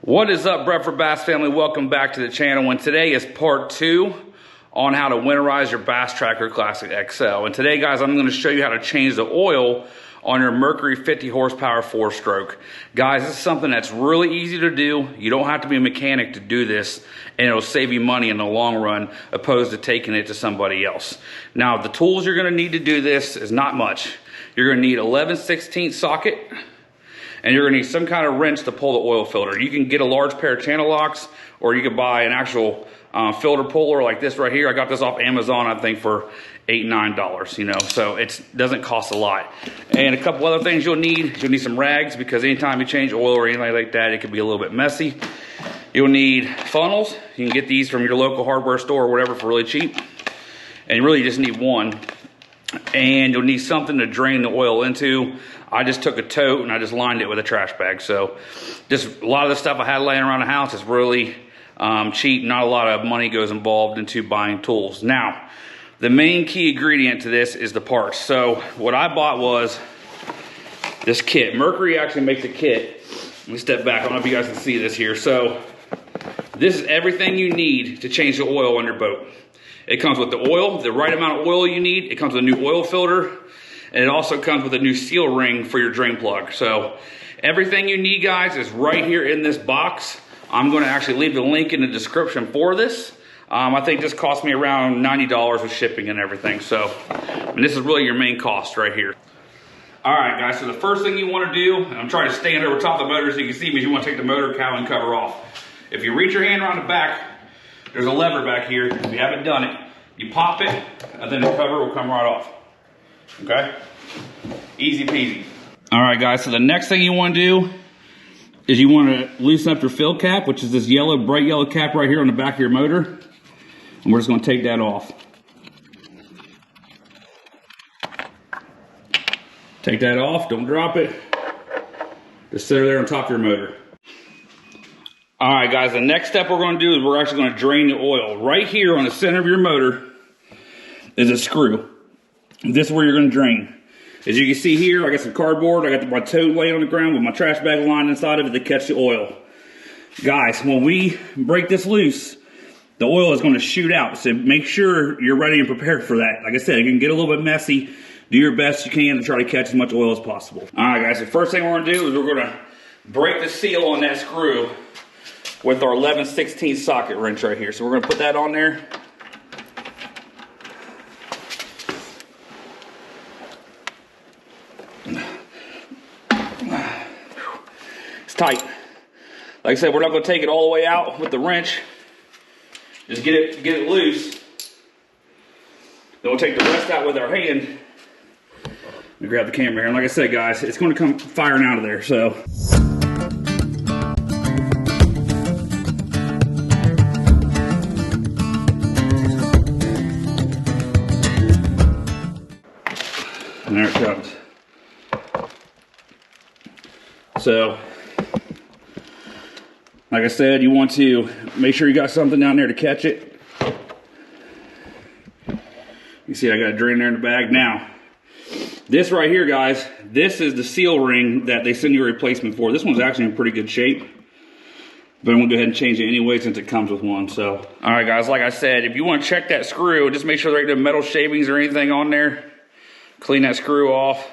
What is up, Bradford Bass family? Welcome back to the channel. And today is part 2 on how to winterize your Bass Tracker Classic XL. And today, guys, I'm going to show you how to change the oil on your Mercury 50 horsepower 4-stroke. Guys, this is something that's really easy to do. You don't have to be a mechanic to do this, and it'll save you money in the long run opposed to taking it to somebody else. Now, the tools you're going to need to do this is not much. You're going to need 11/16 socket, and you're gonna need some kind of wrench to pull the oil filter. You can get a large pair of channel locks, or you can buy an actual filter puller like this right here. I got this off Amazon, I think, for $8, $9, you know, so it doesn't cost a lot. And a couple other things you'll need some rags, because anytime you change oil or anything like that, it can be a little bit messy. You'll need funnels. You can get these from your local hardware store or whatever for really cheap. And you really just need one. And you'll need something to drain the oil into. I just took a tote and I just lined it with a trash bag. So just a lot of the stuff I had laying around the house is really cheap. Not a lot of money goes involved into buying tools. Now, the main key ingredient to this is the parts. So what I bought was this kit. Mercury actually makes a kit. Let me step back. I don't know if you guys can see this here. So this is everything you need to change the oil on your boat. It comes with the oil, the right amount of oil you need. It comes with a new oil filter. And it also comes with a new seal ring for your drain plug. So everything you need, guys, is right here in this box. I'm going to actually leave the link in the description for this. I think this cost me around $90 with shipping and everything. So, and this is really your main cost right here. All right, guys, so the first thing you want to do, and I'm trying to stand over top of the motor so you can see me, is you want to take the motor cowling cover off. If you reach your hand around the back, there's a lever back here. If you haven't done it, you pop it, and then the cover will come right off. Okay? Easy peasy. All right, guys, so the next thing you want to do is you want to loosen up your fill cap, which is this yellow, bright yellow cap right here on the back of your motor. And we're just going to take that off. Take that off, don't drop it. Just sit there on top of your motor. All right, guys, the next step we're going to do is we're actually going to drain the oil. Right here on the center of your motor is a screw. This is where you're going to drain. As you can see here, I got some cardboard. I got my tote laying on the ground with my trash bag lined inside of it to catch the oil. Guys, when we break this loose, the oil is going to shoot out. So make sure you're ready and prepared for that. Like I said, it can get a little bit messy. Do your best you can to try to catch as much oil as possible. All right, guys, the first thing we're going to do is we're going to break the seal on that screw with our 11/16 socket wrench right here. So we're going to put that on there. It's tight. Like I said, we're not going to take it all the way out with the wrench. Just get it loose. Then we'll take the rest out with our hand. Let me grab the camera here. And like I said, guys, it's going to come firing out of there. So. And there it comes. So, like I said, you want to make sure you got something down there to catch it. You see I got a drain there in the bag. Now, this right here, guys, this is the seal ring that they send you a replacement for. This one's actually in pretty good shape. But I'm going to go ahead and change it anyway since it comes with one. So, all right, guys, like I said, if you want to check that screw, just make sure there ain't no metal shavings or anything on there. Clean that screw off.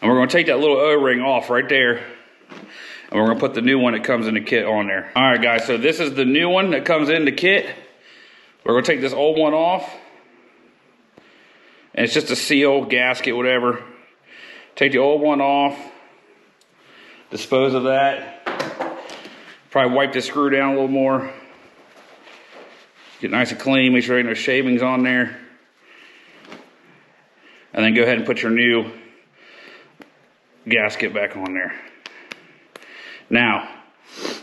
And we're going to take that little O-ring off right there. And we're going to put the new one that comes in the kit on there. All right, guys, so this is the new one that comes in the kit. We're going to take this old one off. And it's just a seal, gasket, whatever. Take the old one off. Dispose of that. Probably wipe this screw down a little more. Get nice and clean. Make sure there ain't no shavings on there. And then go ahead and put your new gasket back on there. Now,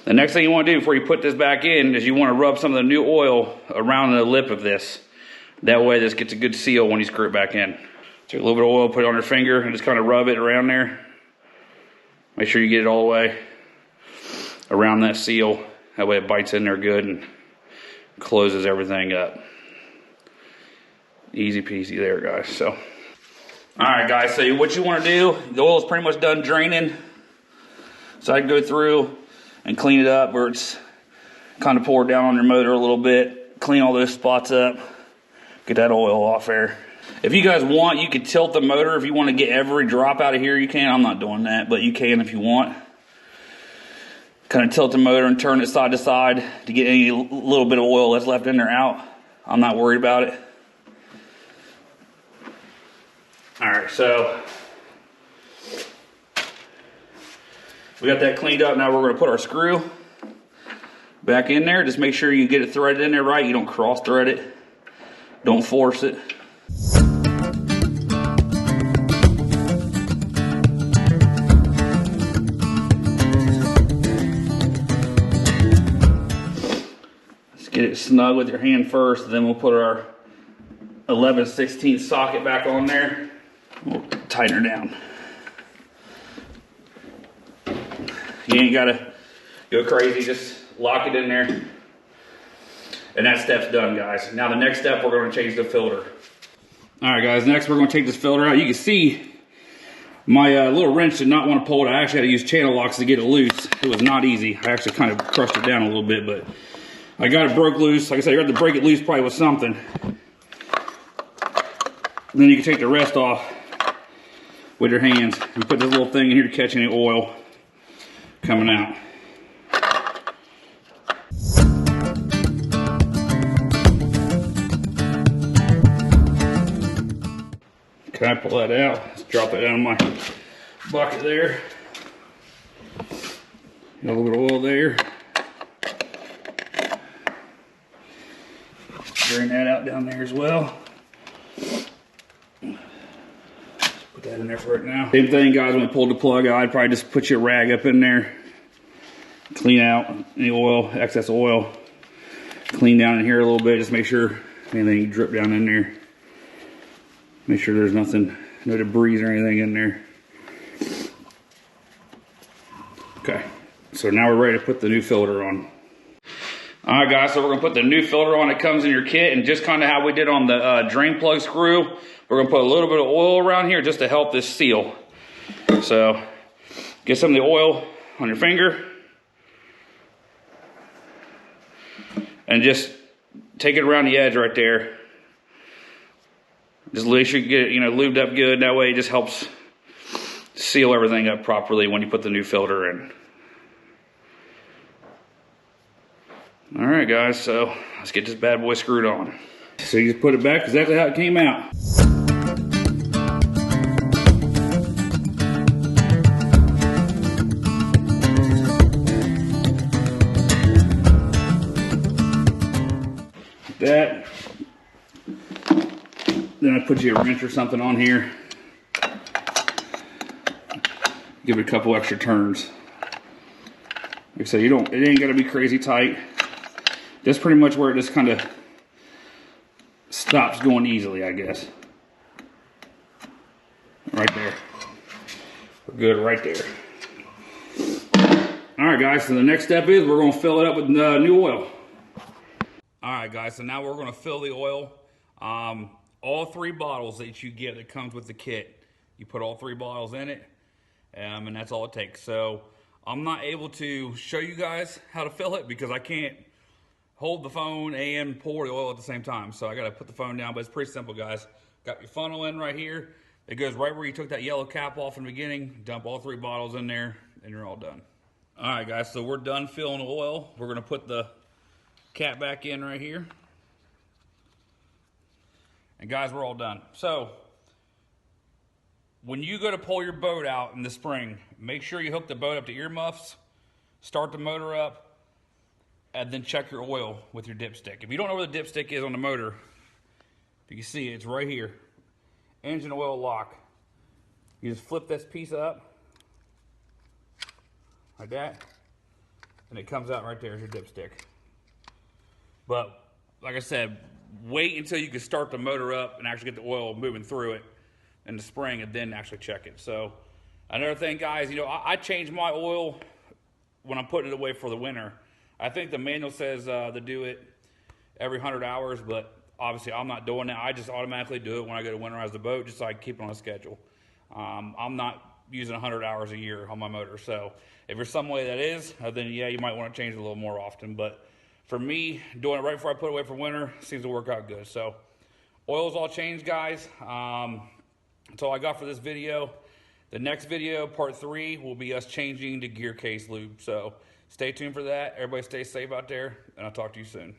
the next thing you want to do before you put this back in is you want to rub some of the new oil around the lip of this. That way this gets a good seal when you screw it back in. Take a little bit of oil, put it on your finger, and just kind of rub it around there. Make sure you get it all the way around that seal. That way it bites in there good and closes everything up. Easy peasy there, guys. So. All right, guys, so what you want to do, the oil is pretty much done draining. So I can go through, and clean it up where it's kind of poured down on your motor a little bit. Clean all those spots up. Get that oil off there. If you guys want, you can tilt the motor. If you want to get every drop out of here, you can. I'm not doing that, but you can if you want. Kind of tilt the motor and turn it side to side to get any little bit of oil that's left in there out. I'm not worried about it. All right, so we got that cleaned up. Now we're going to put our screw back in there. Just make sure you get it threaded in there right. You don't cross thread it. Don't force it. Get it snug with your hand first, then we'll put our 11/16 socket back on there. We'll tighten her down. You ain't gotta go crazy, just lock it in there. And that step's done, guys. Now the next step, we're gonna change the filter. All right, guys, next we're gonna take this filter out. You can see my little wrench did not want to pull it. I actually had to use channel locks to get it loose. It was not easy. I actually kind of crushed it down a little bit, but I got it broke loose. Like I said, you have to break it loose probably with something. And then you can take the rest off with your hands. You put this little thing in here to catch any oil coming out. Okay, I pull that out. Let's drop it down in my bucket there. Got a little bit of oil there. Drain that out down there as well. Put that in there for right now. Same thing, guys, when we pulled the plug out, I'd probably just put your rag up in there. Clean out any oil, excess oil. Clean down in here a little bit, just make sure anything drip down in there. Make sure there's nothing, no debris or anything in there. Okay, so now we're ready to put the new filter on. All right, guys, so we're gonna put the new filter on. It comes in your kit, and just kind of how we did on the drain plug screw, we're gonna put a little bit of oil around here just to help this seal. So get some of the oil on your finger and just take it around the edge right there. Just make sure you get it, lubed up good. That way it just helps seal everything up properly when you put the new filter in. All right, guys, so let's get this bad boy screwed on. So you just put it back exactly how it came out. Like that. Then I put you a wrench or something on here. Give it a couple extra turns. Like I said, it ain't gotta be crazy tight. That's pretty much where it just kind of stops going easily, I guess. Right there. We're good right there. All right, guys, so the next step is we're gonna fill it up with new oil. All right, guys, so now we're gonna fill the oil. All 3 bottles that you get that comes with the kit, you put all 3 bottles in it, and that's all it takes. So I'm not able to show you guys how to fill it because I can't hold the phone and pour the oil at the same time. So I gotta put the phone down, but it's pretty simple, guys. Got your funnel in right here. It goes right where you took that yellow cap off in the beginning. Dump all 3 bottles in there and you're all done. All right, guys, so we're done filling the oil. We're gonna put the cap back in right here. And guys, we're all done. So when you go to pull your boat out in the spring, make sure you hook the boat up to earmuffs, start the motor up, and then check your oil with your dipstick. If you don't know where the dipstick is on the motor, if you can see it, it's right here. Engine oil lock. You just flip this piece up, like that, and it comes out right there as your dipstick. But, like I said, wait until you can start the motor up and actually get the oil moving through it in the spring and then actually check it. So, another thing, guys, I change my oil when I'm putting it away for the winter. I think the manual says to do it every 100 hours, but obviously I'm not doing that. I just automatically do it when I go to winterize the boat, just so I can keep it on a schedule. I'm not using 100 hours a year on my motor. So if you're somebody that is, then yeah, you might want to change it a little more often. But for me, doing it right before I put it away for winter seems to work out good. So oil's all changed, guys. That's all I got for this video. The next video, part 3, will be us changing the gear case lube. So stay tuned for that. Everybody stay safe out there, and I'll talk to you soon.